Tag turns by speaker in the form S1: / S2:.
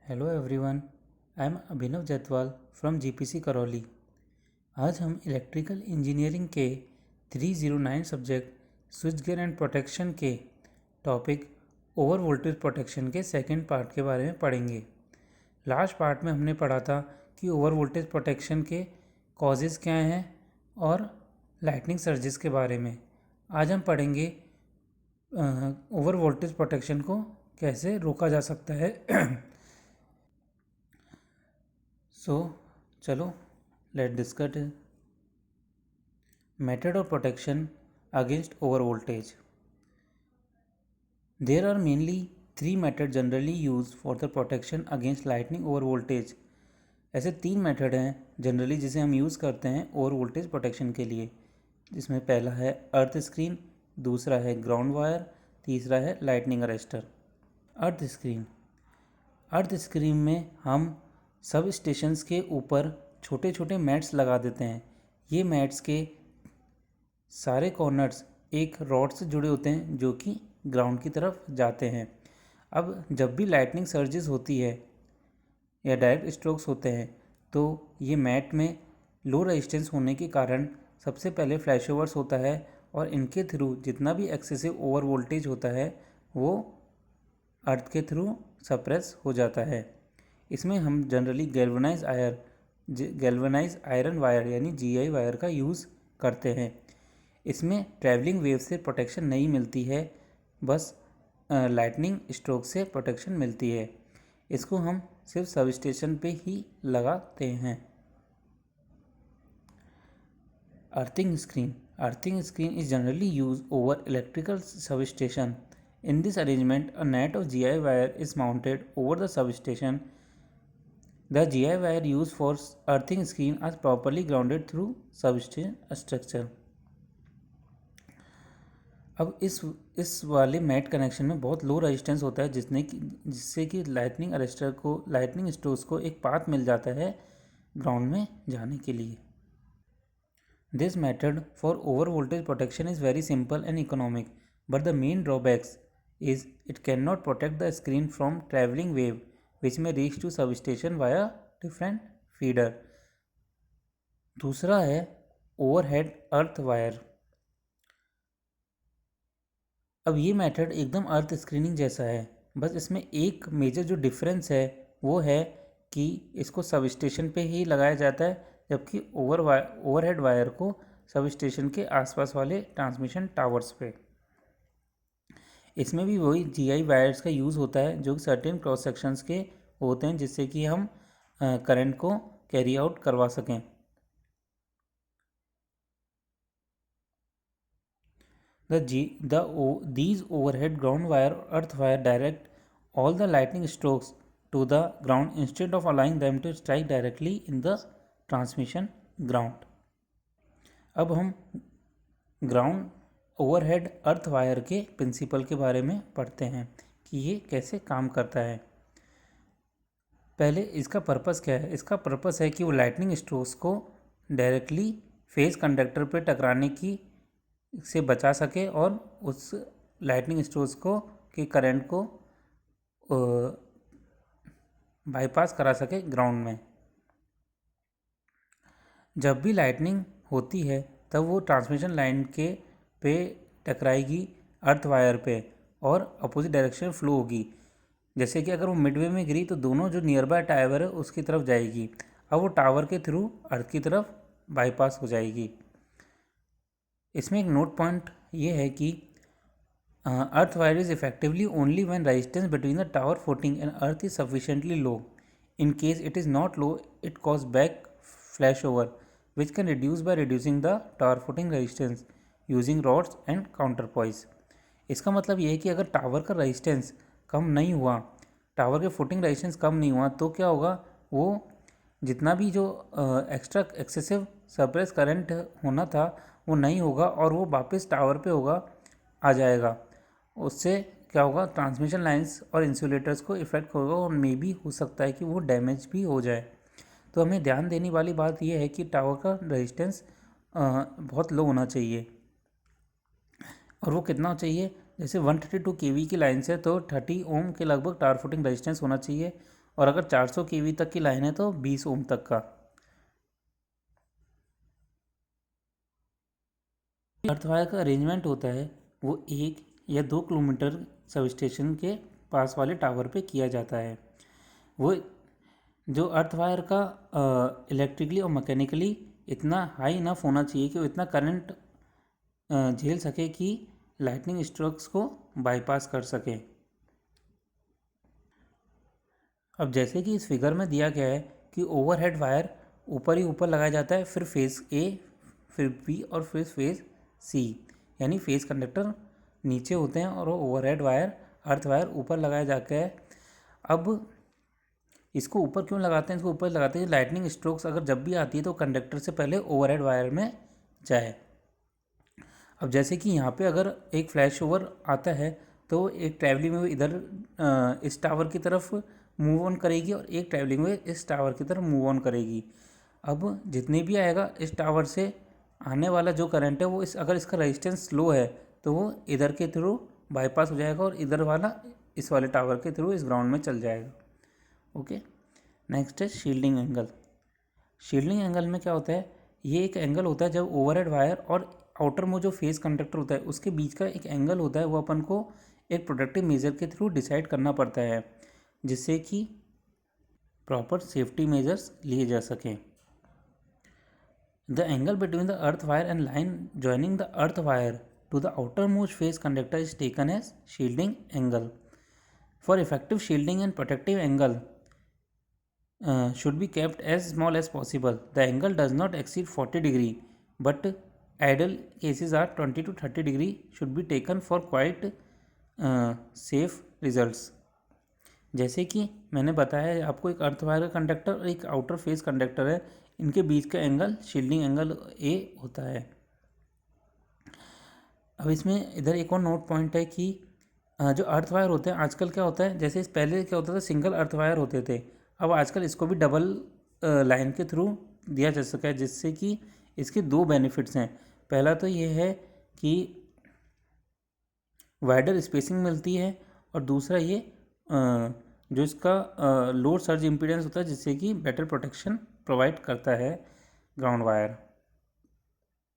S1: Hello everyone, I am Abhinav Jaytwal from GPC Karauli. आज हम electrical engineering के 309 subject switch gear and protection के topic over voltage protection के second part के बारे में पढ़ेंगे। लास्ट पार्ट में हमने पढ़ा था कि ओवर वोल्टेज प्रोटेक्शन के कॉजेज़ क्या हैं और लाइटनिंग सर्जेस के बारे में। आज हम पढ़ेंगे ओवर वोल्टेज प्रोटेक्शन को कैसे रोका जा सकता है। So, चलो let discuss method of protection against over voltage. There are mainly 3 method generally use for the protection against lightning over voltage. ऐसे 3 मेथड हैं जनरली जिसे हम यूज़ करते हैं ओवर वोल्टेज प्रोटेक्शन के लिए, जिसमें पहला है अर्थ स्क्रीन, दूसरा है ग्राउंड वायर, तीसरा है लाइटनिंग अरेस्टर। अर्थ स्क्रीन में हम सब स्टेशंस के ऊपर छोटे छोटे मैट्स लगा देते हैं। ये मैट्स के सारे कॉर्नर्स एक रॉड से जुड़े होते हैं जो कि ग्राउंड की तरफ जाते हैं। अब जब भी लाइटनिंग सर्जेस होती है या डायरेक्ट स्ट्रोक्स होते हैं तो ये मैट में लो रेजिस्टेंस होने के कारण सबसे पहले फ्लैश ओवर्स होता है और इनके थ्रू जितना भी एक्सेसिव ओवर वोल्टेज होता है वो अर्थ के थ्रू सप्रेस हो जाता है। इसमें हम जनरली गैल्वनाइज आयरन वायर यानी जीआई वायर का यूज़ करते हैं। इसमें ट्रैवलिंग वेव से प्रोटेक्शन नहीं मिलती है, बस लाइटनिंग स्ट्रोक से प्रोटेक्शन मिलती है। इसको हम सिर्फ सब स्टेशन पे ही लगाते हैं। Earthing screen is generally use over electrical sub station. In this arrangement, a net of GI wire is mounted over the substation. The GI wire used for earthing screen are properly grounded through substation structure. अब इस वाले mat connection में बहुत low resistance होता है जिससे कि lightning strokes को एक पाथ मिल जाता है ग्राउंड में जाने के लिए। This method for over voltage protection is very simple and economic, but the main drawbacks is it cannot protect the screen from traveling wave which may reach to substation via different feeder. दूसरा है overhead earth wire. अब ये method एकदम अर्थ screening जैसा है, बस इसमें एक मेजर जो डिफरेंस है वो है कि इसको सब स्टेशन पे ही लगाया जाता है, जबकि ओवरहेड वायर को सब स्टेशन के आसपास वाले ट्रांसमिशन टावर्स पे। इसमें भी वही जीआई वायर्स का यूज़ होता है जो सर्टेन क्रॉस सेक्शंस के होते हैं जिससे कि हम करंट को कैरी आउट करवा सकें। These overhead ground wire or earth wire direct all the lightning strokes to the ground instead of allowing them to strike directly in the transmission ground. अब हम ग्राउंड ओवरहेड अर्थ वायर के principal के बारे में पढ़ते हैं कि ये कैसे काम करता है। पहले इसका पर्पस क्या है। इसका पर्पस है कि वो लाइटनिंग स्ट्रोक्स को डायरेक्टली फेस कंडक्टर पे टकराने की से बचा सके और उस लाइटनिंग स्ट्रोक्स को के करंट को बाईपास करा सके ग्राउंड में। जब भी लाइटनिंग होती है तब वो ट्रांसमिशन लाइन के पे टकराएगी अर्थ वायर पे और अपोजिट डायरेक्शन फ्लो होगी। जैसे कि अगर वो मिडवे में गिरी तो दोनों जो नियर बाय टावर है उसकी तरफ जाएगी। अब वो टावर के थ्रू अर्थ की तरफ बाईपास हो जाएगी। इसमें एक नोट पॉइंट ये है कि earth wire is effectively only when resistance between the tower footing and earth is sufficiently low. In case it is not low it cause back flash over which can reduce by reducing the tower footing resistance using rods and counterpoise. इसका मतलब ये है कि अगर tower का resistance कम नहीं हुआ, tower के फुटिंग रेजिस्टेंस कम नहीं हुआ तो क्या होगा, वो जितना भी जो एक्स्ट्रा एक्सेसिव सप्रेस करंट होना था वो नहीं होगा और वो वापस टावर पे आ जाएगा। उससे क्या होगा, ट्रांसमिशन लाइंस और इंसुलेटर्स को इफेक्ट होगा और मे भी हो सकता है कि वो डैमेज भी हो जाए। तो हमें ध्यान देने वाली बात यह है कि टावर का रेजिस्टेंस बहुत लो होना चाहिए। और वो कितना चाहिए, जैसे 132 kV की लाइन से तो 30 ओम के लगभग टावर फुटिंग रेजिस्टेंस होना चाहिए और अगर 400 kV तक की लाइन है तो 20 ओम तक का। अर्थ वायर का अरेंजमेंट होता है वो 1 या 2 किलोमीटर सब स्टेशन के पास वाले टावर पे किया जाता है। वो जो अर्थ वायर का इलेक्ट्रिकली और मैकेनिकली इतना हाई इनफ होना चाहिए कि वो इतना करंट झेल सके कि लाइटनिंग स्ट्रोक्स को बाईपास कर सके। अब जैसे कि इस फिगर में दिया गया है कि ओवरहेड वायर ऊपर ही ऊपर लगाया जाता है, फिर फेज़ ए, फिर बी और फिर फेज़ सी, यानी फेज़ कंडक्टर नीचे होते हैं और ओवरहेड वायर अर्थ वायर ऊपर लगाया जाता है। अब इसको ऊपर क्यों लगाते हैं? इसको ऊपर लगाते हैं लाइटनिंग स्ट्रोक्स अगर जब भी आती है तो कंडक्टर से पहले ओवरहेड वायर में जाए। अब जैसे कि यहाँ पे अगर एक फ्लैश ओवर आता है तो एक ट्रैवलिंग वेव इधर इस टावर की तरफ मूव ऑन करेगी और एक ट्रैवलिंग वेव इस टावर की तरफ मूव ऑन करेगी। अब जितने भी आएगा इस टावर से आने वाला जो करंट है वो अगर इसका रेजिस्टेंस लो है तो वो इधर के थ्रू बाईपास हो जाएगा और इधर वाला इस वाले टावर के थ्रू इस ग्राउंड में चल जाएगा। ओके, नेक्स्ट है शील्डिंग एंगल। शील्डिंग एंगल में क्या होता है? ये एक एंगल होता है जब ओवरहेड वायर और आउटर में जो फेस कंडक्टर होता है उसके बीच का एक एंगल होता है, वो अपन को एक प्रोडक्टिव मेजर के थ्रू डिसाइड करना पड़ता है जिससे कि प्रॉपर सेफ्टी मेजर्स लिए जा सकें। The angle between the earth wire and line joining the earth wire to the outermost phase conductor is taken as shielding angle. For effective shielding and protective angle should be kept as small as possible. The angle does not exceed 40 degree, but ideal cases are 20 to 30 degree should be taken for quite safe results. जैसे कि मैंने बताया आपको, एक earth wire का conductor और एक outer face conductor है, इनके बीच का एंगल शील्डिंग एंगल ए होता है। अब इसमें इधर एक और नोट पॉइंट है कि जो अर्थ वायर होते हैं आजकल क्या होता है, जैसे पहले क्या होता था सिंगल अर्थ वायर होते थे, अब आजकल इसको भी डबल लाइन के थ्रू दिया जा सका है, जिससे कि इसके दो बेनिफिट्स हैं। पहला तो ये है कि वाइडर स्पेसिंग मिलती है और दूसरा ये जो इसका लोड सर्ज इम्पीडेंस होता है जिससे कि बेटर प्रोटेक्शन प्रोवाइड करता है ग्राउंड वायर।